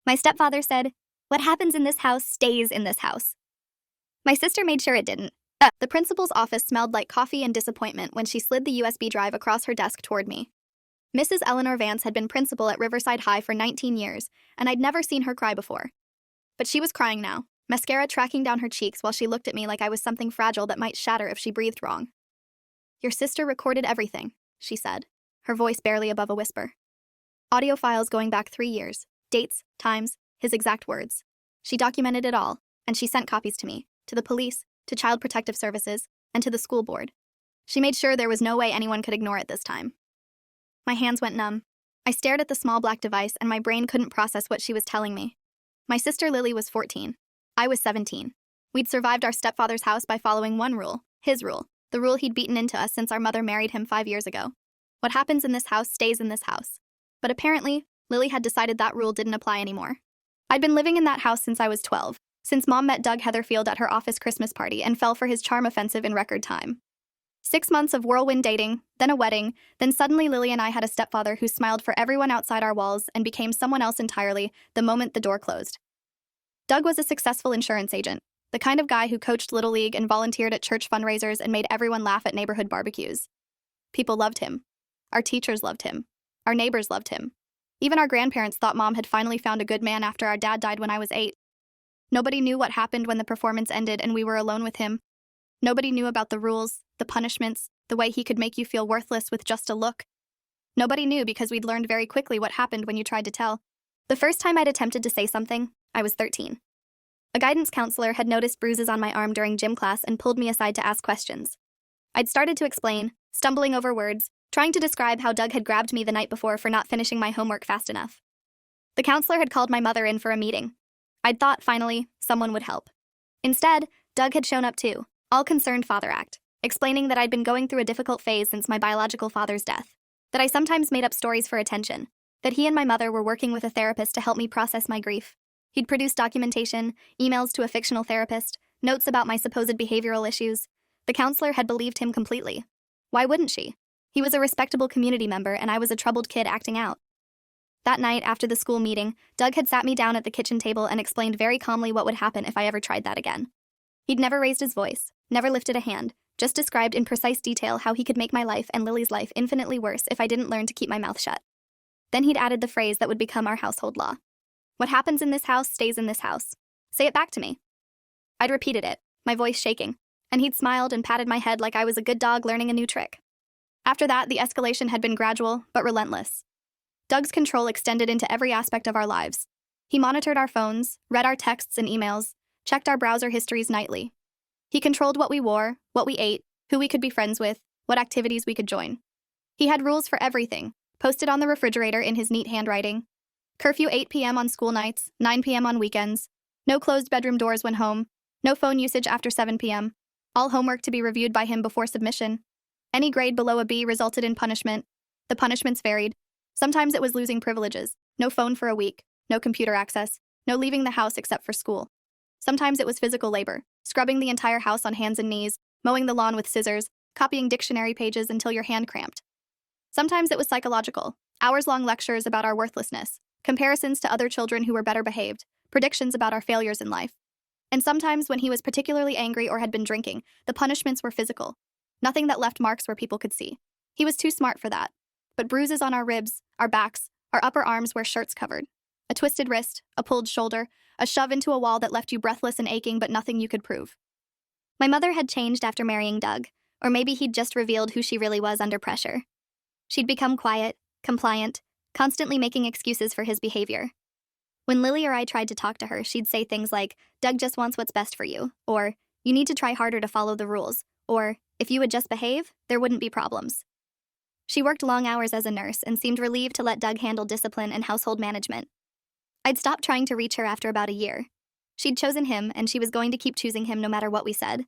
My stepfather said, "What happens in this house stays in this house." My sister made sure it didn't. The principal's office smelled like coffee and disappointment when she slid the USB drive across her desk toward me. Mrs. Eleanor Vance had been principal at Riverside High for 19 years, and I'd never seen her cry before. But she was crying now, mascara tracking down her cheeks while she looked at me like I was something fragile that might shatter if she breathed wrong. "Your sister recorded everything," she said, her voice barely above a whisper. Audio files going back 3 years, dates, times, his exact words. She documented it all, and she sent copies to me, to the police, to Child Protective Services, and to the school board. She made sure there was no way anyone could ignore it this time. My hands went numb. I stared at the small black device and my brain couldn't process what she was telling me. My sister Lily was 14. I was 17. We'd survived our stepfather's house by following one rule, his rule, the rule he'd beaten into us since our mother married him 5 years ago. What happens in this house stays in this house. But apparently, Lily had decided that rule didn't apply anymore. I'd been living in that house since I was 12, since Mom met Doug Heatherfield at her office Christmas party and fell for his charm offensive in record time. 6 months of whirlwind dating, then a wedding, then suddenly Lily and I had a stepfather who smiled for everyone outside our walls and became someone else entirely the moment the door closed. Doug was a successful insurance agent, the kind of guy who coached Little League and volunteered at church fundraisers and made everyone laugh at neighborhood barbecues. People loved him. Our teachers loved him. Our neighbors loved him. Even our grandparents thought Mom had finally found a good man after our dad died when I was 8. Nobody knew what happened when the performance ended and we were alone with him. Nobody knew about the rules, the punishments, the way he could make you feel worthless with just a look. Nobody knew because we'd learned very quickly what happened when you tried to tell. The first time I'd attempted to say something, I was 13. A guidance counselor had noticed bruises on my arm during gym class and pulled me aside to ask questions. I'd started to explain, stumbling over words, trying to describe how Doug had grabbed me the night before for not finishing my homework fast enough. The counselor had called my mother in for a meeting. I'd thought, finally, someone would help. Instead, Doug had shown up too, all concerned father act, explaining that I'd been going through a difficult phase since my biological father's death, that I sometimes made up stories for attention, that he and my mother were working with a therapist to help me process my grief. He'd produced documentation, emails to a fictional therapist, notes about my supposed behavioral issues. The counselor had believed him completely. Why wouldn't she? He was a respectable community member and I was a troubled kid acting out. That night, after the school meeting, Doug had sat me down at the kitchen table and explained very calmly what would happen if I ever tried that again. He'd never raised his voice, never lifted a hand, just described in precise detail how he could make my life and Lily's life infinitely worse if I didn't learn to keep my mouth shut. Then he'd added the phrase that would become our household law. "What happens in this house stays in this house. Say it back to me." I'd repeated it, my voice shaking, and he'd smiled and patted my head like I was a good dog learning a new trick. After that, the escalation had been gradual, but relentless. Doug's control extended into every aspect of our lives. He monitored our phones, read our texts and emails, checked our browser histories nightly. He controlled what we wore, what we ate, who we could be friends with, what activities we could join. He had rules for everything, posted on the refrigerator in his neat handwriting. Curfew 8 p.m. on school nights, 9 p.m. on weekends, no closed bedroom doors when home, no phone usage after 7 p.m., all homework to be reviewed by him before submission. Any grade below a B resulted in punishment. The punishments varied. Sometimes it was losing privileges, no phone for a week, no computer access, no leaving the house except for school. Sometimes it was physical labor, scrubbing the entire house on hands and knees, mowing the lawn with scissors, copying dictionary pages until your hand cramped. Sometimes it was psychological, hours-long lectures about our worthlessness, comparisons to other children who were better behaved, predictions about our failures in life. And sometimes, when he was particularly angry or had been drinking, the punishments were physical. Nothing that left marks where people could see. He was too smart for that. But bruises on our ribs, our backs, our upper arms where shirts covered. A twisted wrist, a pulled shoulder, a shove into a wall that left you breathless and aching but nothing you could prove. My mother had changed after marrying Doug, or maybe he'd just revealed who she really was under pressure. She'd become quiet, compliant, constantly making excuses for his behavior. When Lily or I tried to talk to her, she'd say things like, "Doug just wants what's best for you," or "You need to try harder to follow the rules," or "If you would just behave, there wouldn't be problems." She worked long hours as a nurse and seemed relieved to let Doug handle discipline and household management. I'd stopped trying to reach her after about a year. She'd chosen him, and she was going to keep choosing him no matter what we said.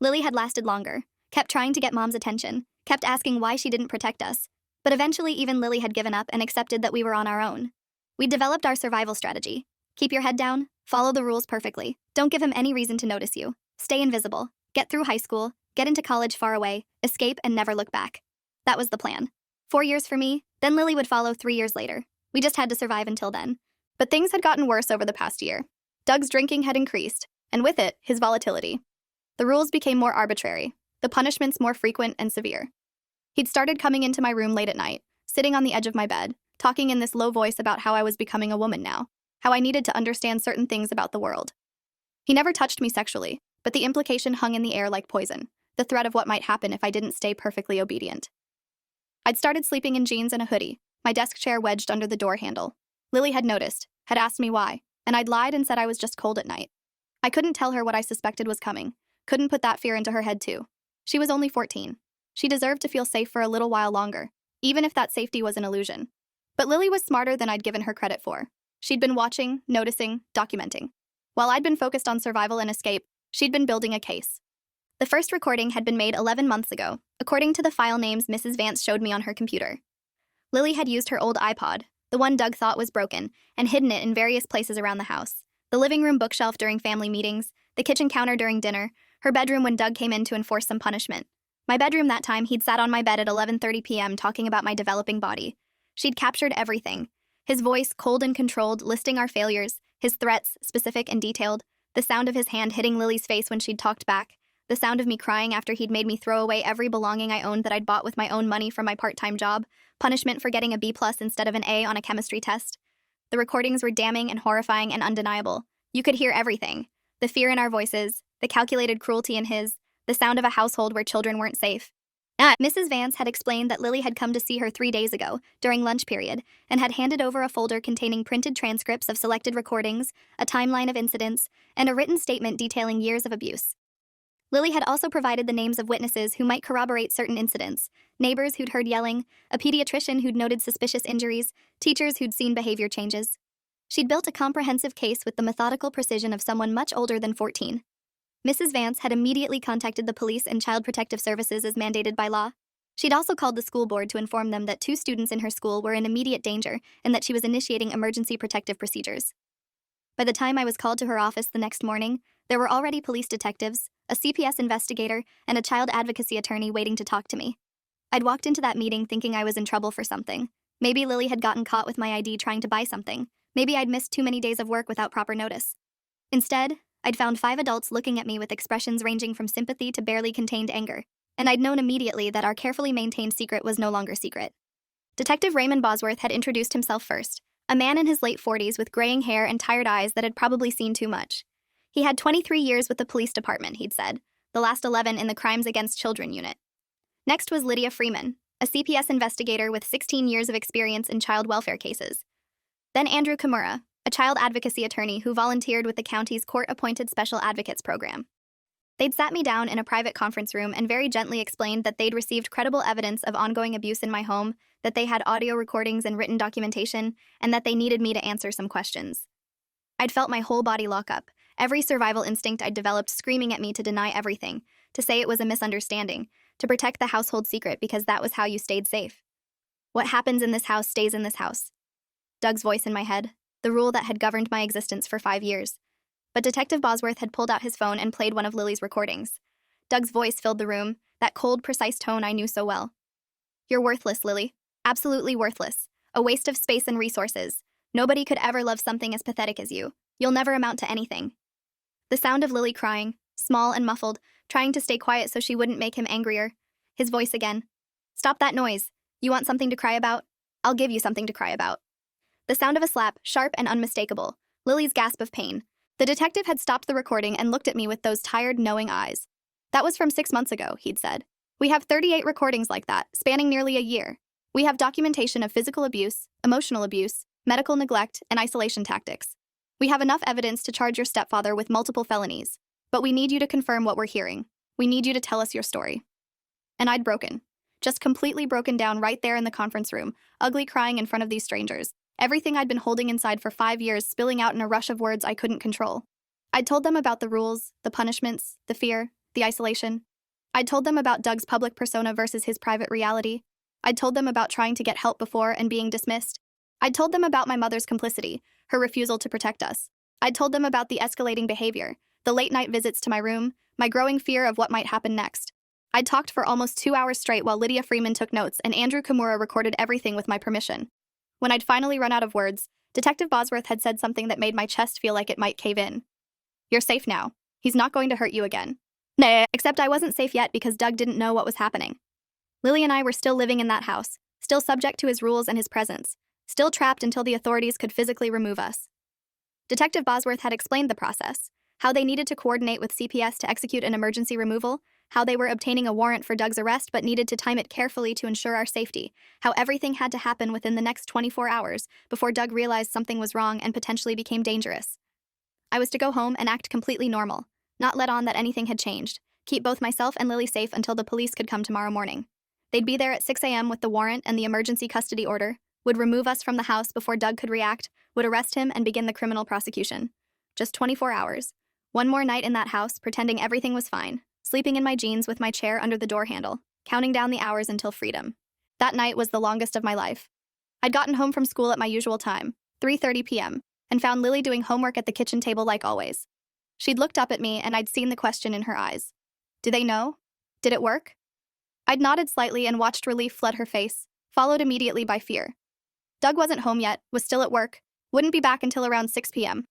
Lily had lasted longer, kept trying to get Mom's attention, kept asking why she didn't protect us. But eventually even Lily had given up and accepted that we were on our own. We'd developed our survival strategy. Keep your head down, follow the rules perfectly, don't give him any reason to notice you, stay invisible, get through high school, get into college far away, escape and never look back. That was the plan. 4 years for me, then Lily would follow 3 years later. We just had to survive until then. But things had gotten worse over the past year. Doug's drinking had increased, and with it, his volatility. The rules became more arbitrary, the punishments more frequent and severe. He'd started coming into my room late at night, sitting on the edge of my bed, talking in this low voice about how I was becoming a woman now, how I needed to understand certain things about the world. He never touched me sexually, but the implication hung in the air like poison, the threat of what might happen if I didn't stay perfectly obedient. I'd started sleeping in jeans and a hoodie, my desk chair wedged under the door handle. Lily had noticed, had asked me why, and I'd lied and said I was just cold at night. I couldn't tell her what I suspected was coming, couldn't put that fear into her head too. She was only 14. She deserved to feel safe for a little while longer, even if that safety was an illusion. But Lily was smarter than I'd given her credit for. She'd been watching, noticing, documenting. While I'd been focused on survival and escape, she'd been building a case. The first recording had been made 11 months ago, according to the file names Mrs. Vance showed me on her computer. Lily had used her old iPod, the one Doug thought was broken, and hidden it in various places around the house. The living room bookshelf during family meetings, the kitchen counter during dinner, her bedroom when Doug came in to enforce some punishment. My bedroom that time, he'd sat on my bed at 11:30 p.m. talking about my developing body. She'd captured everything. His voice, cold and controlled, listing our failures, his threats, specific and detailed, the sound of his hand hitting Lily's face when she'd talked back, the sound of me crying after he'd made me throw away every belonging I owned that I'd bought with my own money from my part-time job, punishment for getting a B+ instead of an A on a chemistry test. The recordings were damning and horrifying and undeniable. You could hear everything. The fear in our voices, the calculated cruelty in his, the sound of a household where children weren't safe. Mrs. Vance had explained that Lily had come to see her 3 days ago, during lunch period, and had handed over a folder containing printed transcripts of selected recordings, a timeline of incidents, and a written statement detailing years of abuse. Lily had also provided the names of witnesses who might corroborate certain incidents, neighbors who'd heard yelling, a pediatrician who'd noted suspicious injuries, teachers who'd seen behavior changes. She'd built a comprehensive case with the methodical precision of someone much older than 14. Mrs. Vance had immediately contacted the police and Child Protective Services as mandated by law. She'd also called the school board to inform them that 2 students in her school were in immediate danger and that she was initiating emergency protective procedures. By the time I was called to her office the next morning, there were already police detectives, a CPS investigator, and a child advocacy attorney waiting to talk to me. I'd walked into that meeting thinking I was in trouble for something. Maybe Lily had gotten caught with my ID trying to buy something. Maybe I'd missed too many days of work without proper notice. Instead, I'd found 5 adults looking at me with expressions ranging from sympathy to barely contained anger, and I'd known immediately that our carefully maintained secret was no longer secret. Detective Raymond Bosworth had introduced himself first, a man in his late 40s with graying hair and tired eyes that had probably seen too much. He had 23 years with the police department, he'd said, the last 11 in the Crimes Against Children unit. Next was Lydia Freeman, a CPS investigator with 16 years of experience in child welfare cases. Then Andrew Kimura, a child advocacy attorney who volunteered with the county's court-appointed special advocates program. They'd sat me down in a private conference room and very gently explained that they'd received credible evidence of ongoing abuse in my home, that they had audio recordings and written documentation, and that they needed me to answer some questions. I'd felt my whole body lock up, every survival instinct I'd developed screaming at me to deny everything, to say it was a misunderstanding, to protect the household secret because that was how you stayed safe. What happens in this house stays in this house. Doug's voice in my head, the rule that had governed my existence for 5 years. But Detective Bosworth had pulled out his phone and played one of Lily's recordings. Doug's voice filled the room, that cold, precise tone I knew so well. You're worthless, Lily. Absolutely worthless. A waste of space and resources. Nobody could ever love something as pathetic as you. You'll never amount to anything. The sound of Lily crying, small and muffled, trying to stay quiet so she wouldn't make him angrier. His voice again. Stop that noise. You want something to cry about? I'll give you something to cry about. The sound of a slap, sharp and unmistakable. Lily's gasp of pain. The detective had stopped the recording and looked at me with those tired, knowing eyes. That was from 6 months ago, he'd said. We have 38 recordings like that, spanning nearly a year. We have documentation of physical abuse, emotional abuse, medical neglect, and isolation tactics. We have enough evidence to charge your stepfather with multiple felonies. But we need you to confirm what we're hearing. We need you to tell us your story. And I'd broken. Just completely broken down right there in the conference room, ugly crying in front of these strangers. Everything I'd been holding inside for 5 years spilling out in a rush of words I couldn't control. I'd told them about the rules, the punishments, the fear, the isolation. I'd told them about Doug's public persona versus his private reality. I'd told them about trying to get help before and being dismissed. I'd told them about my mother's complicity, her refusal to protect us. I'd told them about the escalating behavior, the late-night visits to my room, my growing fear of what might happen next. I'd talked for almost 2 hours straight while Lydia Freeman took notes and Andrew Kimura recorded everything with my permission. When I'd finally run out of words, Detective Bosworth had said something that made my chest feel like it might cave in. "You're safe now. He's not going to hurt you again." Nah, except I wasn't safe yet because Doug didn't know what was happening. Lily and I were still living in that house, still subject to his rules and his presence, still trapped until the authorities could physically remove us. Detective Bosworth had explained the process, how they needed to coordinate with CPS to execute an emergency removal, how they were obtaining a warrant for Doug's arrest but needed to time it carefully to ensure our safety, how everything had to happen within the next 24 hours before Doug realized something was wrong and potentially became dangerous. I was to go home and act completely normal, not let on that anything had changed, keep both myself and Lily safe until the police could come tomorrow morning. They'd be there at 6 a.m. with the warrant and the emergency custody order, would remove us from the house before Doug could react, would arrest him and begin the criminal prosecution. Just 24 hours. One more night in that house, pretending everything was fine, sleeping in my jeans with my chair under the door handle, counting down the hours until freedom. That night was the longest of my life. I'd gotten home from school at my usual time, 3:30 p.m., and found Lily doing homework at the kitchen table like always. She'd looked up at me and I'd seen the question in her eyes. Do they know? Did it work? I'd nodded slightly and watched relief flood her face, followed immediately by fear. Doug wasn't home yet, was still at work, wouldn't be back until around 6 p.m.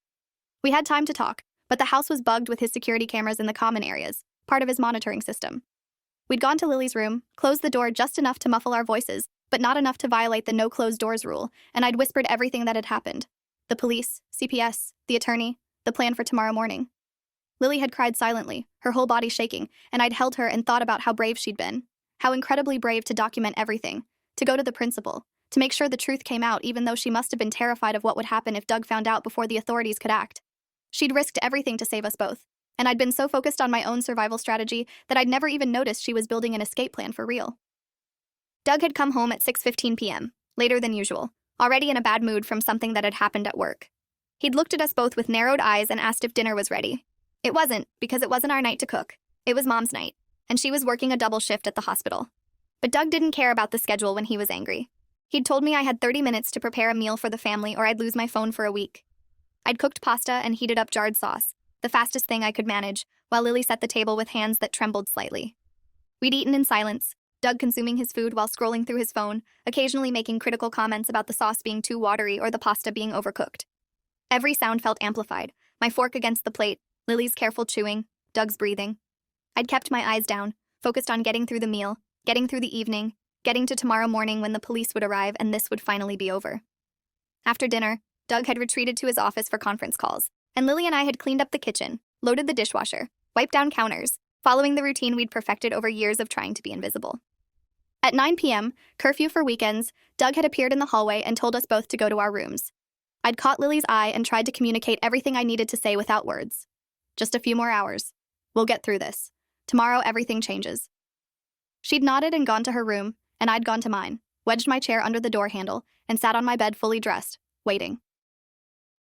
We had time to talk, but the house was bugged with his security cameras in the common areas, part of his monitoring system. We'd gone to Lily's room, closed the door just enough to muffle our voices, but not enough to violate the no closed doors rule, and I'd whispered everything that had happened. The police, CPS, the attorney, the plan for tomorrow morning. Lily had cried silently, her whole body shaking, and I'd held her and thought about how brave she'd been. How incredibly brave to document everything, to go to the principal, to make sure the truth came out even though she must have been terrified of what would happen if Doug found out before the authorities could act. She'd risked everything to save us both, and I'd been so focused on my own survival strategy that I'd never even noticed she was building an escape plan for real. Doug had come home at 6:15 p.m., later than usual, already in a bad mood from something that had happened at work. He'd looked at us both with narrowed eyes and asked if dinner was ready. It wasn't, because it wasn't our night to cook. It was Mom's night, and she was working a double shift at the hospital. But Doug didn't care about the schedule when he was angry. He'd told me I had 30 minutes to prepare a meal for the family or I'd lose my phone for a week. I'd cooked pasta and heated up jarred sauce, the fastest thing I could manage, while Lily set the table with hands that trembled slightly. We'd eaten in silence, Doug consuming his food while scrolling through his phone, occasionally making critical comments about the sauce being too watery or the pasta being overcooked. Every sound felt amplified, my fork against the plate, Lily's careful chewing, Doug's breathing. I'd kept my eyes down, focused on getting through the meal, getting through the evening, getting to tomorrow morning when the police would arrive and this would finally be over. After dinner, Doug had retreated to his office for conference calls, and Lily and I had cleaned up the kitchen, loaded the dishwasher, wiped down counters, following the routine we'd perfected over years of trying to be invisible. At 9 p.m., curfew for weekends, Doug had appeared in the hallway and told us both to go to our rooms. I'd caught Lily's eye and tried to communicate everything I needed to say without words. Just a few more hours. We'll get through this. Tomorrow everything changes. She'd nodded and gone to her room, and I'd gone to mine, wedged my chair under the door handle, and sat on my bed fully dressed, waiting.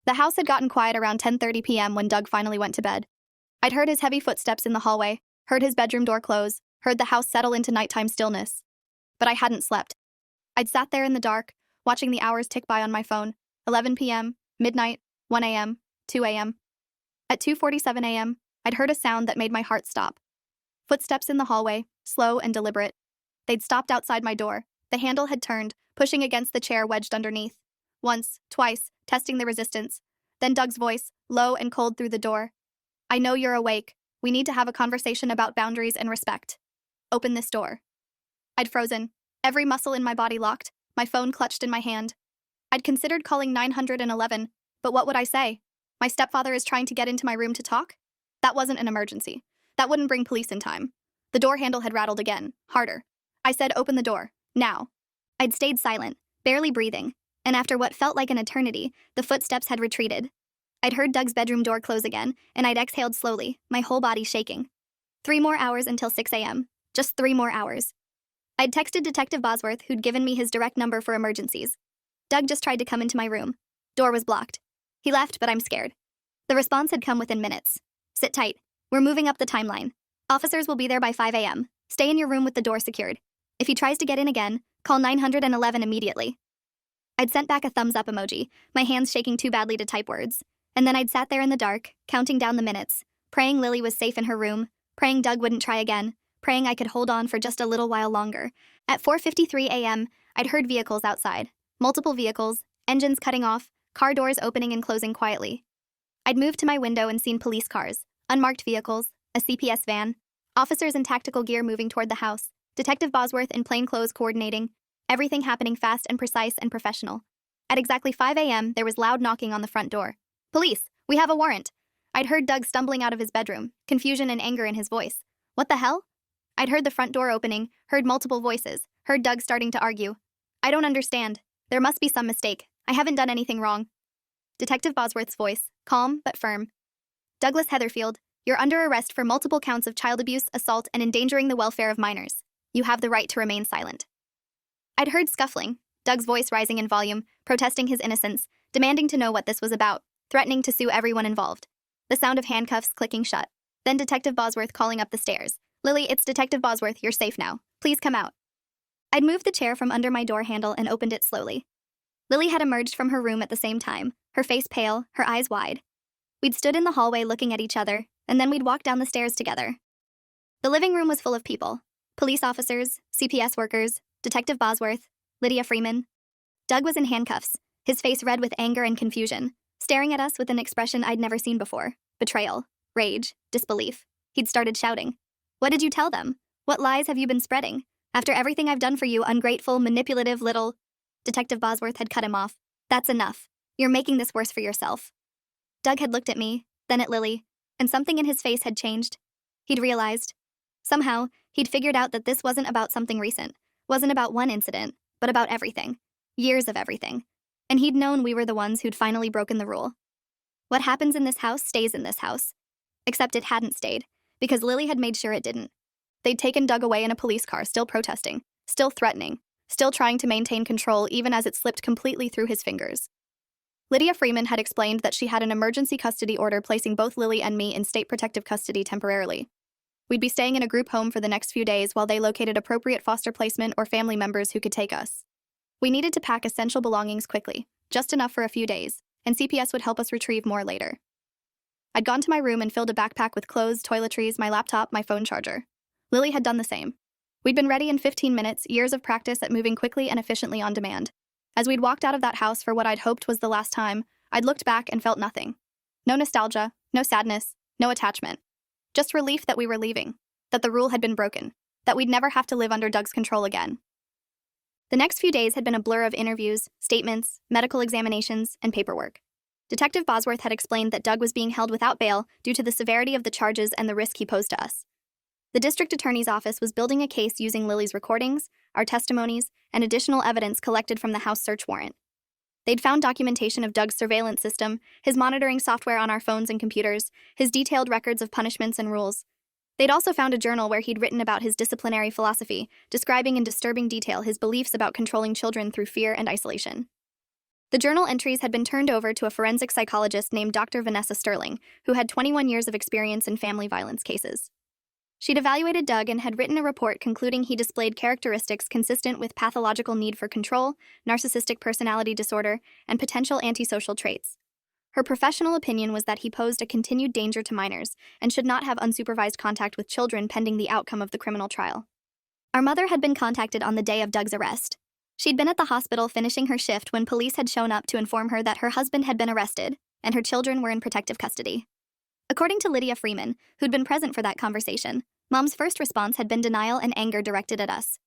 The house had gotten quiet around 10:30 p.m. when Doug finally went to bed. I'd heard his heavy footsteps in the hallway, heard his bedroom door close, heard the house settle into nighttime stillness. But I hadn't slept. I'd sat there in the dark, watching the hours tick by on my phone, 11 p.m., midnight, 1 a.m., 2 a.m. At 2:47 a.m., I'd heard a sound that made my heart stop. Footsteps in the hallway, slow and deliberate. They'd stopped outside my door. The handle had turned, pushing against the chair wedged underneath. Once, twice, testing the resistance. Then Doug's voice, low and cold through the door. "I know you're awake. We need to have a conversation about boundaries and respect. Open this door." I'd frozen, every muscle in my body locked, my phone clutched in my hand. I'd considered calling 911, but what would I say? My stepfather is trying to get into my room to talk? That wasn't an emergency. That wouldn't bring police in time. The door handle had rattled again, harder. I said, "Open the door, now." I'd stayed silent, barely breathing, and after what felt like an eternity, the footsteps had retreated. I'd heard Doug's bedroom door close again, and I'd exhaled slowly, my whole body shaking. 3 more hours until 6 a.m. Just 3 more hours. I'd texted Detective Bosworth, who'd given me his direct number for emergencies. Doug just tried to come into my room. Door was blocked. He left, but I'm scared. The response had come within minutes. "Sit tight. We're moving up the timeline. Officers will be there by 5 a.m. Stay in your room with the door secured. If he tries to get in again, call 911 immediately." I'd sent back a thumbs up emoji, my hands shaking too badly to type words. And then I'd sat there in the dark, counting down the minutes, praying Lily was safe in her room, praying Doug wouldn't try again, praying I could hold on for just a little while longer. At 4:53 a.m., I'd heard vehicles outside. Multiple vehicles, engines cutting off, car doors opening and closing quietly. I'd moved to my window and seen police cars, unmarked vehicles, a CPS van, officers in tactical gear moving toward the house, Detective Bosworth in plain clothes coordinating, everything happening fast and precise and professional. At exactly 5 a.m., there was loud knocking on the front door. "Police, we have a warrant." I'd heard Doug stumbling out of his bedroom, confusion and anger in his voice. "What the hell?" I'd heard the front door opening, heard multiple voices, heard Doug starting to argue. "I don't understand. There must be some mistake. I haven't done anything wrong." Detective Bosworth's voice, calm but firm. "Douglas Heatherfield, you're under arrest for multiple counts of child abuse, assault, and endangering the welfare of minors. You have the right to remain silent." I'd heard scuffling, Doug's voice rising in volume, protesting his innocence, demanding to know what this was about, threatening to sue everyone involved. The sound of handcuffs clicking shut. Then Detective Bosworth calling up the stairs. "Lily, it's Detective Bosworth, you're safe now. Please come out." I'd moved the chair from under my door handle and opened it slowly. Lily had emerged from her room at the same time, her face pale, her eyes wide. We'd stood in the hallway looking at each other, and then we'd walked down the stairs together. The living room was full of people. Police officers, CPS workers, Detective Bosworth, Lydia Freeman. Doug was in handcuffs, his face red with anger and confusion, staring at us with an expression I'd never seen before. Betrayal, rage, disbelief. He'd started shouting. "What did you tell them? What lies have you been spreading? After everything I've done for you, ungrateful, manipulative little..." Detective Bosworth had cut him off. "That's enough. You're making this worse for yourself." Doug had looked at me, then at Lily, and something in his face had changed. He'd realized. Somehow, he'd figured out that this wasn't about something recent, wasn't about one incident, but about everything. Years of everything. And he'd known we were the ones who'd finally broken the rule. What happens in this house stays in this house. Except it hadn't stayed, because Lily had made sure it didn't. They'd taken Doug away in a police car, still protesting, still threatening, still trying to maintain control even as it slipped completely through his fingers. Lydia Freeman had explained that she had an emergency custody order placing both Lily and me in state protective custody temporarily. We'd be staying in a group home for the next few days while they located appropriate foster placement or family members who could take us. We needed to pack essential belongings quickly, just enough for a few days, and CPS would help us retrieve more later. I'd gone to my room and filled a backpack with clothes, toiletries, my laptop, my phone charger. Lily had done the same. We'd been ready in 15 minutes, years of practice at moving quickly and efficiently on demand. As we'd walked out of that house for what I'd hoped was the last time, I'd looked back and felt nothing. No nostalgia, no sadness, no attachment. Just relief that we were leaving, that the rule had been broken, that we'd never have to live under Doug's control again. The next few days had been a blur of interviews, statements, medical examinations, and paperwork. Detective Bosworth had explained that Doug was being held without bail due to the severity of the charges and the risk he posed to us. The district attorney's office was building a case using Lily's recordings, our testimonies, and additional evidence collected from the house search warrant. They'd found documentation of Doug's surveillance system, his monitoring software on our phones and computers, his detailed records of punishments and rules. They'd also found a journal where he'd written about his disciplinary philosophy, describing in disturbing detail his beliefs about controlling children through fear and isolation. The journal entries had been turned over to a forensic psychologist named Dr. Vanessa Sterling, who had 21 years of experience in family violence cases. She'd evaluated Doug and had written a report concluding he displayed characteristics consistent with pathological need for control, narcissistic personality disorder, and potential antisocial traits. Her professional opinion was that he posed a continued danger to minors and should not have unsupervised contact with children pending the outcome of the criminal trial. Our mother had been contacted on the day of Doug's arrest. She'd been at the hospital finishing her shift when police had shown up to inform her that her husband had been arrested and her children were in protective custody. According to Lydia Freeman, who'd been present for that conversation, Mom's first response had been denial and anger directed at us.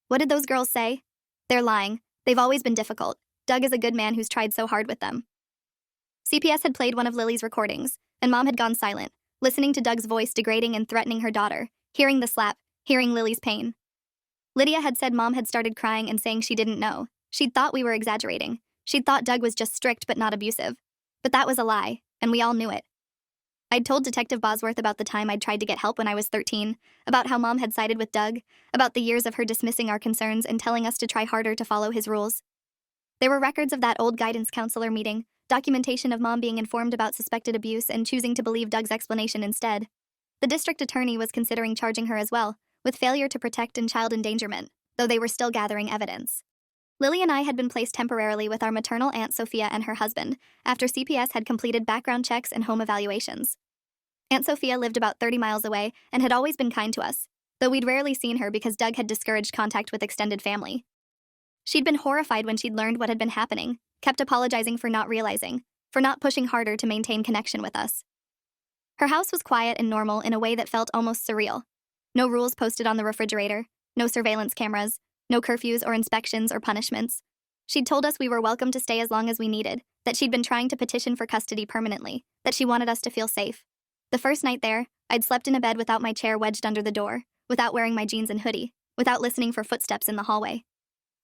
"What did those girls say? They're lying. They've always been difficult. Doug is a good man who's tried so hard with them." CPS had played one of Lily's recordings, and Mom had gone silent, listening to Doug's voice degrading and threatening her daughter, hearing the slap, hearing Lily's pain. Lydia had said Mom had started crying and saying she didn't know. She'd thought we were exaggerating. She'd thought Doug was just strict but not abusive. But that was a lie, and we all knew it. I'd told Detective Bosworth about the time I'd tried to get help when I was 13, about how Mom had sided with Doug, about the years of her dismissing our concerns and telling us to try harder to follow his rules. There were records of that old guidance counselor meeting, documentation of Mom being informed about suspected abuse and choosing to believe Doug's explanation instead. The district attorney was considering charging her as well, with failure to protect and child endangerment, though they were still gathering evidence. Lily and I had been placed temporarily with our maternal Aunt Sophia and her husband, after CPS had completed background checks and home evaluations. Aunt Sophia lived about 30 miles away and had always been kind to us, though we'd rarely seen her because Doug had discouraged contact with extended family. She'd been horrified when she'd learned what had been happening, kept apologizing for not realizing, for not pushing harder to maintain connection with us. Her house was quiet and normal in a way that felt almost surreal. No rules posted on the refrigerator, no surveillance cameras, no curfews or inspections or punishments. She'd told us we were welcome to stay as long as we needed, that she'd been trying to petition for custody permanently, that she wanted us to feel safe. The first night there, I'd slept in a bed without my chair wedged under the door, without wearing my jeans and hoodie, without listening for footsteps in the hallway.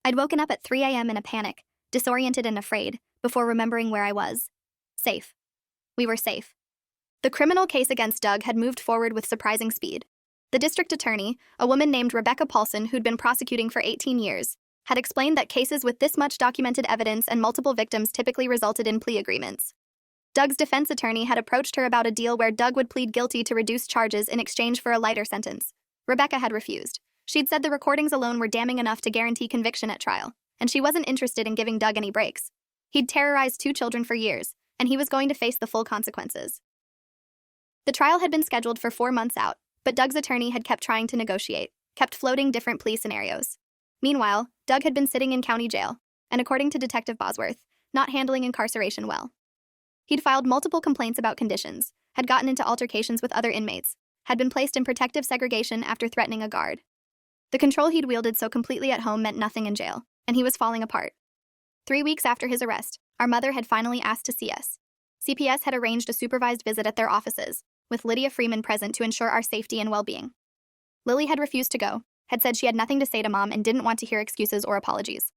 I'd woken up at 3 a.m. in a panic, disoriented and afraid, before remembering where I was. Safe. We were safe. The criminal case against Doug had moved forward with surprising speed. The district attorney, a woman named Rebecca Paulson who'd been prosecuting for 18 years, had explained that cases with this much documented evidence and multiple victims typically resulted in plea agreements. Doug's defense attorney had approached her about a deal where Doug would plead guilty to reduced charges in exchange for a lighter sentence. Rebecca had refused. She'd said the recordings alone were damning enough to guarantee conviction at trial, and she wasn't interested in giving Doug any breaks. He'd terrorized 2 children for years, and he was going to face the full consequences. The trial had been scheduled for 4 months out, but Doug's attorney had kept trying to negotiate, kept floating different plea scenarios. Meanwhile, Doug had been sitting in county jail, and according to Detective Bosworth, not handling incarceration well. He'd filed multiple complaints about conditions, had gotten into altercations with other inmates, had been placed in protective segregation after threatening a guard. The control he'd wielded so completely at home meant nothing in jail, and he was falling apart. 3 weeks after his arrest, our mother had finally asked to see us. CPS had arranged a supervised visit at their offices, with Lydia Freeman present to ensure our safety and well-being. Lily had refused to go, had said she had nothing to say to Mom and didn't want to hear excuses or apologies.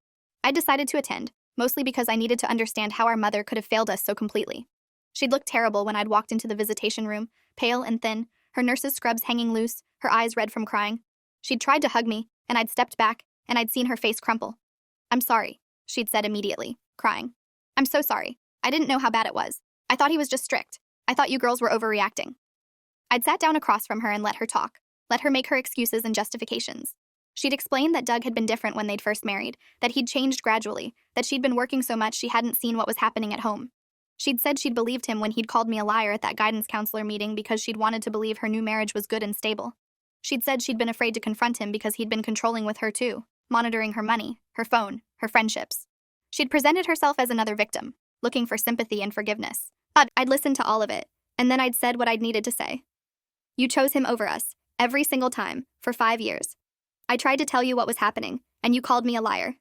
I decided to attend, mostly because I needed to understand how our mother could have failed us so completely. She'd looked terrible when I'd walked into the visitation room, pale and thin, her nurse's scrubs hanging loose, her eyes red from crying. She'd tried to hug me, and I'd stepped back, and I'd seen her face crumple. "I'm sorry," she'd said immediately, crying. "I'm so sorry. I didn't know how bad it was. I thought he was just strict. I thought you girls were overreacting." I'd sat down across from her and let her talk, let her make her excuses and justifications. She'd explained that Doug had been different when they'd first married, that he'd changed gradually, that she'd been working so much she hadn't seen what was happening at home. She'd said she'd believed him when he'd called me a liar at that guidance counselor meeting because she'd wanted to believe her new marriage was good and stable. She'd said she'd been afraid to confront him because he'd been controlling with her too, monitoring her money, her phone, her friendships. She'd presented herself as another victim, looking for sympathy and forgiveness. But I'd listened to all of it, and then I'd said what I'd needed to say. "You chose him over us, every single time, for 5 years. I tried to tell you what was happening, and you called me a liar.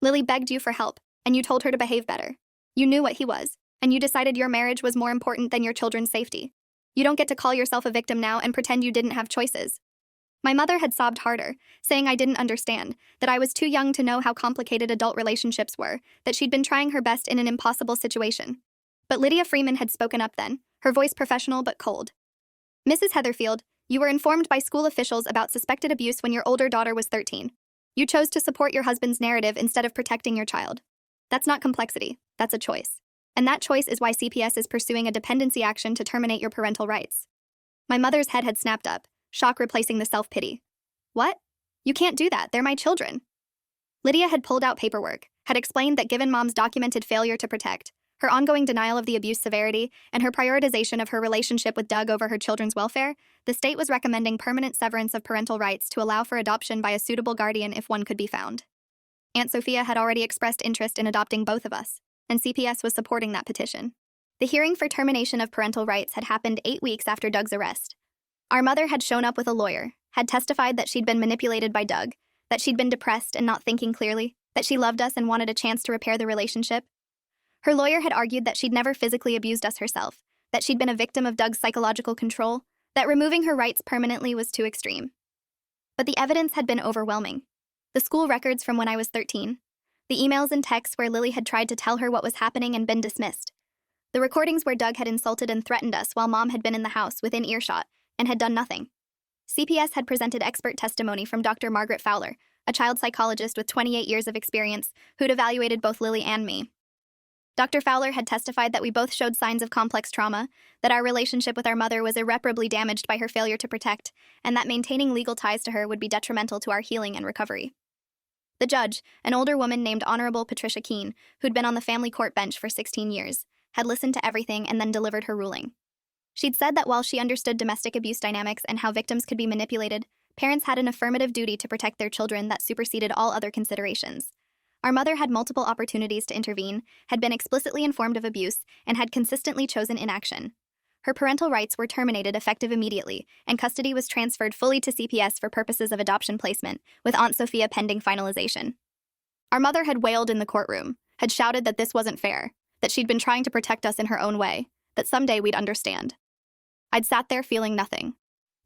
Lily begged you for help, and you told her to behave better. You knew what he was, and you decided your marriage was more important than your children's safety. You don't get to call yourself a victim now and pretend you didn't have choices." My mother had sobbed harder, saying I didn't understand, that I was too young to know how complicated adult relationships were, that she'd been trying her best in an impossible situation. But Lydia Freeman had spoken up then, her voice professional but cold. "Mrs. Heatherfield, you were informed by school officials about suspected abuse when your older daughter was 13. You chose to support your husband's narrative instead of protecting your child. That's not complexity, that's a choice. And that choice is why CPS is pursuing a dependency action to terminate your parental rights." My mother's head had snapped up, shock replacing the self-pity. "What? You can't do that, they're my children." Lydia had pulled out paperwork, had explained that given Mom's documented failure to protect, her ongoing denial of the abuse severity, and her prioritization of her relationship with Doug over her children's welfare, the state was recommending permanent severance of parental rights to allow for adoption by a suitable guardian if one could be found. Aunt Sophia had already expressed interest in adopting both of us, and CPS was supporting that petition. The hearing for termination of parental rights had happened 8 weeks after Doug's arrest. Our mother had shown up with a lawyer, had testified that she'd been manipulated by Doug, that she'd been depressed and not thinking clearly, that she loved us and wanted a chance to repair the relationship. Her lawyer had argued that she'd never physically abused us herself, that she'd been a victim of Doug's psychological control, that removing her rights permanently was too extreme. But the evidence had been overwhelming. The school records from when I was 13, the emails and texts where Lily had tried to tell her what was happening and been dismissed, the recordings where Doug had insulted and threatened us while Mom had been in the house within earshot and had done nothing. CPS had presented expert testimony from Dr. Margaret Fowler, a child psychologist with 28 years of experience, who'd evaluated both Lily and me. Dr. Fowler had testified that we both showed signs of complex trauma, that our relationship with our mother was irreparably damaged by her failure to protect, and that maintaining legal ties to her would be detrimental to our healing and recovery. The judge, an older woman named Honorable Patricia Keene, who'd been on the family court bench for 16 years, had listened to everything and then delivered her ruling. She'd said that while she understood domestic abuse dynamics and how victims could be manipulated, parents had an affirmative duty to protect their children that superseded all other considerations. Our mother had multiple opportunities to intervene, had been explicitly informed of abuse, and had consistently chosen inaction. Her parental rights were terminated effective immediately, and custody was transferred fully to CPS for purposes of adoption placement, with Aunt Sophia pending finalization. Our mother had wailed in the courtroom, had shouted that this wasn't fair, that she'd been trying to protect us in her own way, that someday we'd understand. I'd sat there feeling nothing.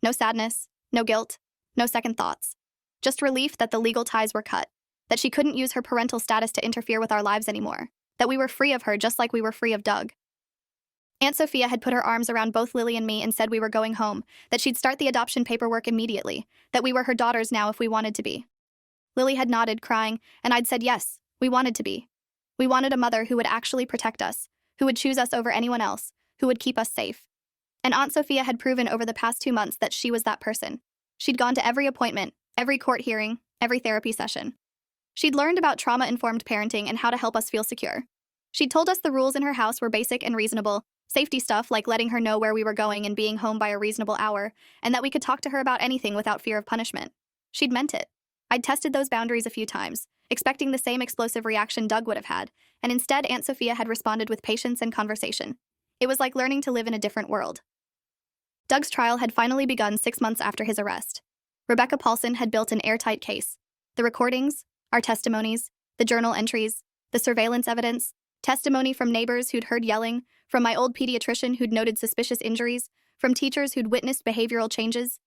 No sadness, no guilt, no second thoughts. Just relief that the legal ties were cut, that she couldn't use her parental status to interfere with our lives anymore, that we were free of her just like we were free of Doug. Aunt Sophia had put her arms around both Lily and me and said we were going home, that she'd start the adoption paperwork immediately, that we were her daughters now if we wanted to be. Lily had nodded, crying, and I'd said yes, we wanted to be. We wanted a mother who would actually protect us, who would choose us over anyone else, who would keep us safe. And Aunt Sophia had proven over the past 2 months that she was that person. She'd gone to every appointment, every court hearing, every therapy session. She'd learned about trauma-informed parenting and how to help us feel secure. She'd told us the rules in her house were basic and reasonable, safety stuff like letting her know where we were going and being home by a reasonable hour, and that we could talk to her about anything without fear of punishment. She'd meant it. I'd tested those boundaries a few times, expecting the same explosive reaction Doug would have had, and instead Aunt Sophia had responded with patience and conversation. It was like learning to live in a different world. Doug's trial had finally begun 6 months after his arrest. Rebecca Paulson had built an airtight case. The recordings, our testimonies, the journal entries, the surveillance evidence, testimony from neighbors who'd heard yelling, from my old pediatrician who'd noted suspicious injuries, from teachers who'd witnessed behavioral changes.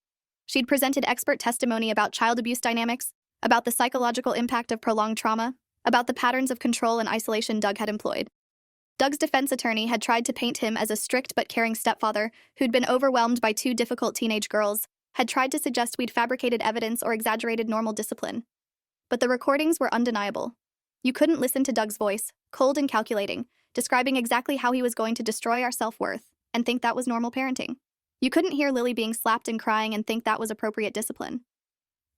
She'd presented expert testimony about child abuse dynamics, about the psychological impact of prolonged trauma, about the patterns of control and isolation Doug had employed. Doug's defense attorney had tried to paint him as a strict but caring stepfather who'd been overwhelmed by 2 difficult teenage girls, had tried to suggest we'd fabricated evidence or exaggerated normal discipline. But the recordings were undeniable. You couldn't listen to Doug's voice, cold and calculating, describing exactly how he was going to destroy our self-worth, and think that was normal parenting. You couldn't hear Lily being slapped and crying and think that was appropriate discipline.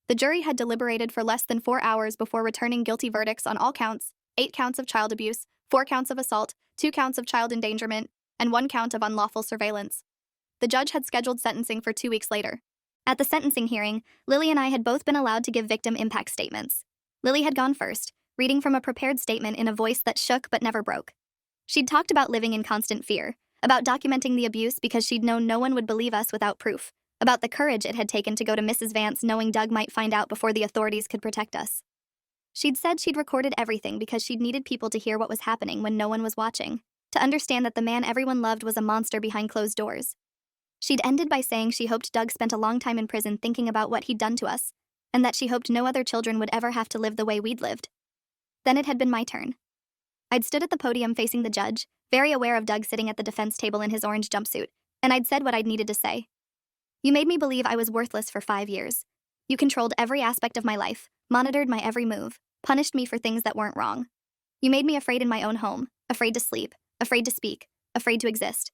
The jury had deliberated for less than 4 hours before returning guilty verdicts on all counts: 8 counts of child abuse, 4 counts of assault, 2 counts of child endangerment, and 1 count of unlawful surveillance. The judge had scheduled sentencing for 2 weeks later. At the sentencing hearing, Lily and I had both been allowed to give victim impact statements. Lily had gone first, reading from a prepared statement in a voice that shook but never broke. She'd talked about living in constant fear, about documenting the abuse because she'd known no one would believe us without proof, about the courage it had taken to go to Mrs. Vance knowing Doug might find out before the authorities could protect us. She'd said she'd recorded everything because she'd needed people to hear what was happening when no one was watching, to understand that the man everyone loved was a monster behind closed doors. She'd ended by saying she hoped Doug spent a long time in prison thinking about what he'd done to us, and that she hoped no other children would ever have to live the way we'd lived. Then it had been my turn. I'd stood at the podium facing the judge, very aware of Doug sitting at the defense table in his orange jumpsuit, and I'd said what I'd needed to say. You made me believe I was worthless for 5 years. You controlled every aspect of my life, monitored my every move, punished me for things that weren't wrong. You made me afraid in my own home, afraid to sleep, afraid to speak, afraid to exist.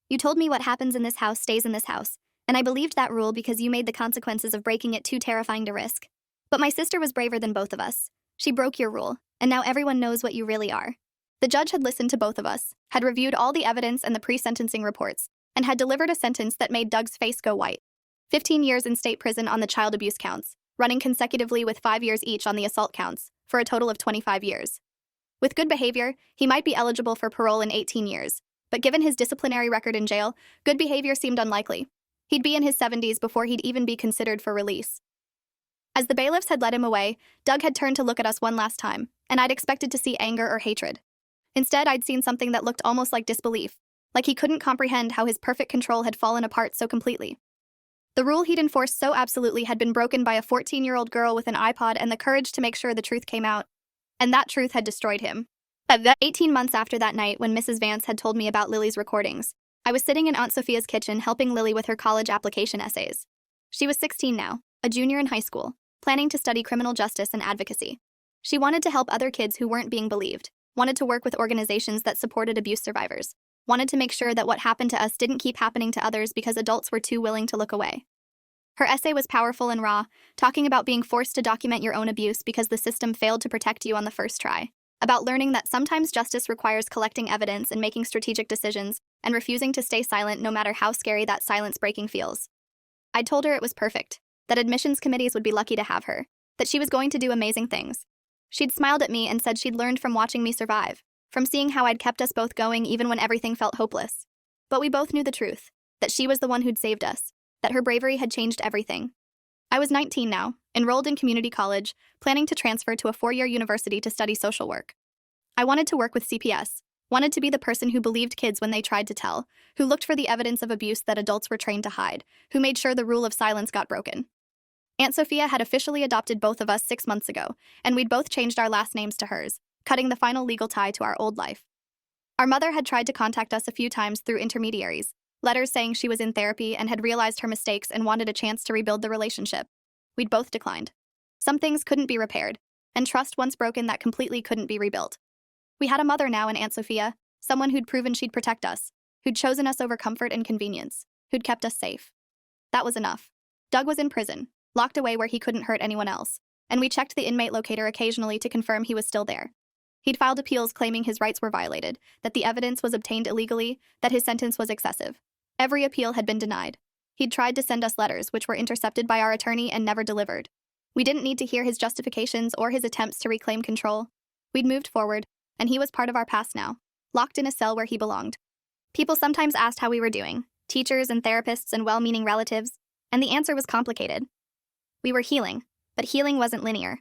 You told me what happens in this house stays in this house, and I believed that rule because you made the consequences of breaking it too terrifying to risk. But my sister was braver than both of us. She broke your rule, and now everyone knows what you really are. The judge had listened to both of us, had reviewed all the evidence and the pre-sentencing reports, and had delivered a sentence that made Doug's face go white. 15 years in state prison on the child abuse counts, running consecutively with 5 years each on the assault counts, for a total of 25 years. With good behavior, he might be eligible for parole in 18 years, but given his disciplinary record in jail, good behavior seemed unlikely. He'd be in his 70s before he'd even be considered for release. As the bailiffs had led him away, Doug had turned to look at us one last time, and I'd expected to see anger or hatred. Instead, I'd seen something that looked almost like disbelief, like he couldn't comprehend how his perfect control had fallen apart so completely. The rule he'd enforced so absolutely had been broken by a 14-year-old girl with an iPod and the courage to make sure the truth came out. And that truth had destroyed him. 18 months after that night when Mrs. Vance had told me about Lily's recordings, I was sitting in Aunt Sophia's kitchen helping Lily with her college application essays. She was 16 now, a junior in high school, planning to study criminal justice and advocacy. She wanted to help other kids who weren't being believed, wanted to work with organizations that supported abuse survivors, wanted to make sure that what happened to us didn't keep happening to others because adults were too willing to look away. Her essay was powerful and raw, talking about being forced to document your own abuse because the system failed to protect you on the first try, about learning that sometimes justice requires collecting evidence and making strategic decisions, and refusing to stay silent no matter how scary that silence-breaking feels. I told her it was perfect, that admissions committees would be lucky to have her, that she was going to do amazing things. She'd smiled at me and said she'd learned from watching me survive, from seeing how I'd kept us both going even when everything felt hopeless. But we both knew the truth, that she was the one who'd saved us, that her bravery had changed everything. I was 19 now, enrolled in community college, planning to transfer to a 4-year university to study social work. I wanted to work with CPS, wanted to be the person who believed kids when they tried to tell, who looked for the evidence of abuse that adults were trained to hide, who made sure the rule of silence got broken. Aunt Sophia had officially adopted both of us 6 months ago, and we'd both changed our last names to hers, cutting the final legal tie to our old life. Our mother had tried to contact us a few times through intermediaries, letters saying she was in therapy and had realized her mistakes and wanted a chance to rebuild the relationship. We'd both declined. Some things couldn't be repaired, and trust once broken that completely couldn't be rebuilt. We had a mother now in Aunt Sophia, someone who'd proven she'd protect us, who'd chosen us over comfort and convenience, who'd kept us safe. That was enough. Doug was in prison, locked away where he couldn't hurt anyone else, and we checked the inmate locator occasionally to confirm he was still there. He'd filed appeals claiming his rights were violated, that the evidence was obtained illegally, that his sentence was excessive. Every appeal had been denied. He'd tried to send us letters, which were intercepted by our attorney and never delivered. We didn't need to hear his justifications or his attempts to reclaim control. We'd moved forward, and he was part of our past now, locked in a cell where he belonged. People sometimes asked how we were doing, teachers and therapists and well-meaning relatives, and the answer was complicated. We were healing, but healing wasn't linear.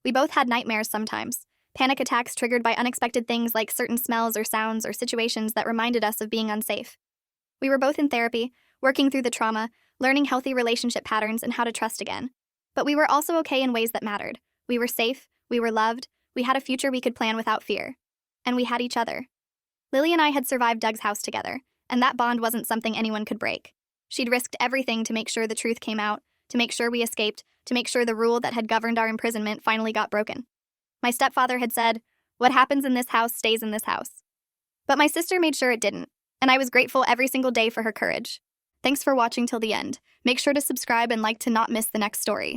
We both had nightmares sometimes, panic attacks triggered by unexpected things like certain smells or sounds or situations that reminded us of being unsafe. We were both in therapy, working through the trauma, learning healthy relationship patterns and how to trust again. But we were also okay in ways that mattered. We were safe, we were loved, we had a future we could plan without fear. And we had each other. Lily and I had survived Doug's house together, and that bond wasn't something anyone could break. She'd risked everything to make sure the truth came out, to make sure we escaped, to make sure the rule that had governed our imprisonment finally got broken. My stepfather had said, "What happens in this house stays in this house." But my sister made sure it didn't, and I was grateful every single day for her courage. Thanks for watching till the end. Make sure to subscribe and like to not miss the next story.